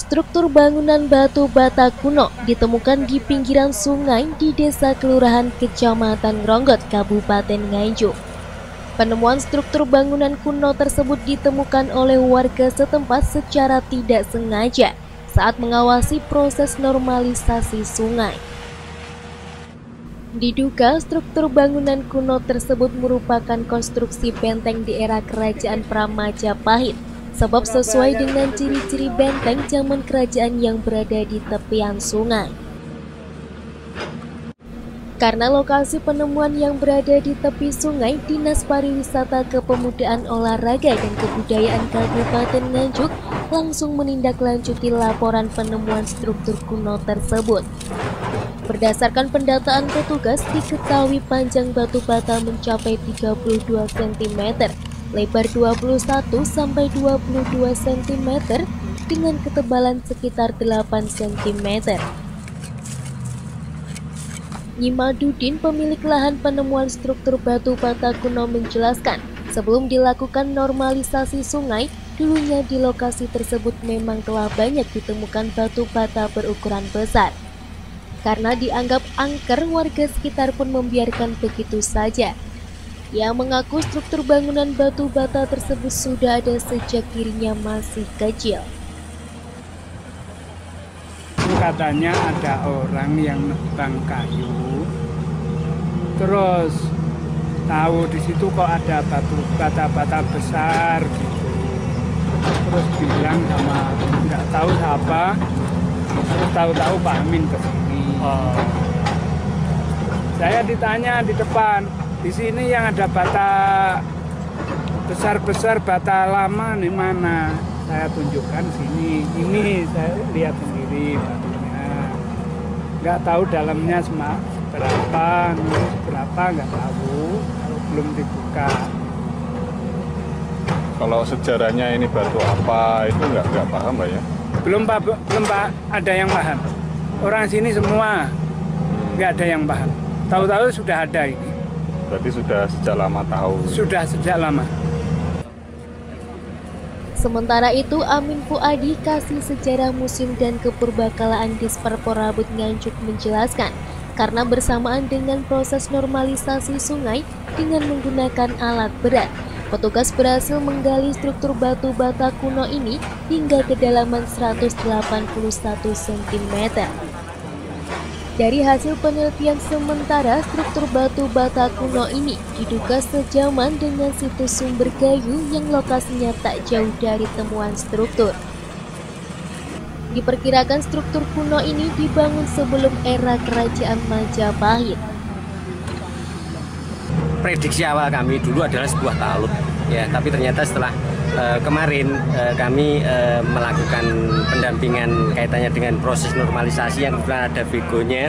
Struktur bangunan batu bata kuno ditemukan di pinggiran sungai di Desa Kelurahan Kecamatan Ngronggot, Kabupaten Nganjuk. Penemuan struktur bangunan kuno tersebut ditemukan oleh warga setempat secara tidak sengaja saat mengawasi proses normalisasi sungai. Diduga struktur bangunan kuno tersebut merupakan konstruksi benteng di era Kerajaan Pramajapahit, sebab sesuai dengan ciri-ciri benteng zaman kerajaan yang berada di tepian sungai. Karena lokasi penemuan yang berada di tepi sungai, Dinas Pariwisata Kepemudaan Olahraga dan Kebudayaan Kabupaten Nganjuk langsung menindaklanjuti laporan penemuan struktur kuno tersebut. Berdasarkan pendataan petugas, diketahui panjang batu bata mencapai 32 cm, lebar 21 sampai 22 cm dengan ketebalan sekitar 8 cm. Nyimadudin, pemilik lahan penemuan struktur batu bata kuno, menjelaskan, sebelum dilakukan normalisasi sungai, dulunya di lokasi tersebut memang telah banyak ditemukan batu bata berukuran besar. Karena dianggap angker, warga sekitar pun membiarkan begitu saja. Ia mengaku struktur bangunan batu bata tersebut sudah ada sejak dirinya masih kecil. Katanya ada orang yang nebang kayu, terus tahu di situ kok ada batu bata besar gitu. Terus bilang sama nggak tahu siapa, terus tahu-tahu Pak Amin kesini. Saya ditanya di depan, di sini yang ada bata besar-besar, bata lama di mana? Saya tunjukkan sini, ini saya lihat sendiri batunya. Nggak tahu dalamnya berapa, nggak tahu, belum dibuka. Kalau sejarahnya ini batu apa itu nggak paham Pak ya? Belum Pak, ada yang paham. Orang sini semua nggak ada yang paham. Tahu-tahu sudah ada ini. Berarti sudah sejak lama tahu. Sudah sejak lama. Sementara itu, Amin Fuadi, Kasih Sejarah Museum dan Kepurbakalaan Disparporabut Nganjuk, menjelaskan, karena bersamaan dengan proses normalisasi sungai dengan menggunakan alat berat, petugas berhasil menggali struktur batu bata kuno ini hingga kedalaman 181 cm. Dari hasil penelitian sementara, struktur batu bata kuno ini diduga sejaman dengan situs sumber kayu yang lokasinya tak jauh dari temuan struktur. Diperkirakan struktur kuno ini dibangun sebelum era Kerajaan Majapahit. Prediksi awal kami dulu adalah sebuah talut, ya, tapi ternyata setelah kemarin kami melakukan pendampingan kaitannya dengan proses normalisasi yang kebetulan ada begonya,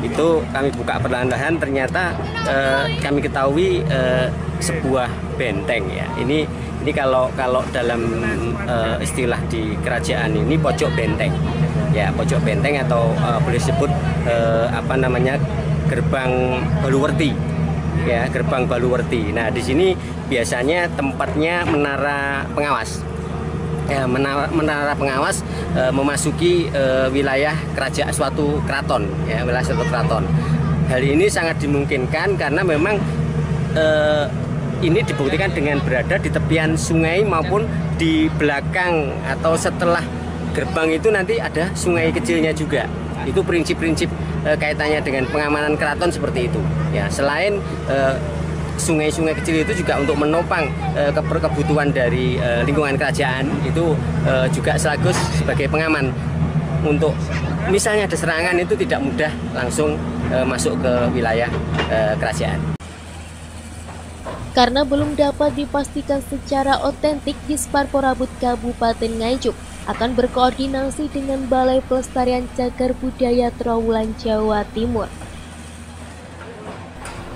itu kami buka perlahan-lahan, ternyata kami ketahui sebuah benteng, ya. Ini kalau dalam istilah di kerajaan ini pojok benteng, ya, pojok benteng atau boleh disebut gerbang Baluwerti. Ya, gerbang Baluwerti. Nah, di sini biasanya tempatnya menara pengawas. Ya, menara pengawas memasuki wilayah kerajaan suatu keraton, ya, wilayah suatu keraton. Hal ini sangat dimungkinkan karena memang ini dibuktikan dengan berada di tepian sungai maupun di belakang atau setelah gerbang itu nanti ada sungai kecilnya juga. Itu prinsip-prinsip kaitannya dengan pengamanan keraton seperti itu. Ya, selain sungai-sungai kecil itu juga untuk menopang kebutuhan dari lingkungan kerajaan, itu juga sekaligus sebagai pengaman untuk misalnya ada serangan itu tidak mudah langsung masuk ke wilayah kerajaan. Karena belum dapat dipastikan secara otentik, Disparporabut Kabupaten Nganjuk akan berkoordinasi dengan Balai Pelestarian Cagar Budaya Trowulan Jawa Timur.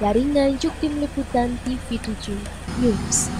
Dari Nganjuk, Tim Liputan TV7 News.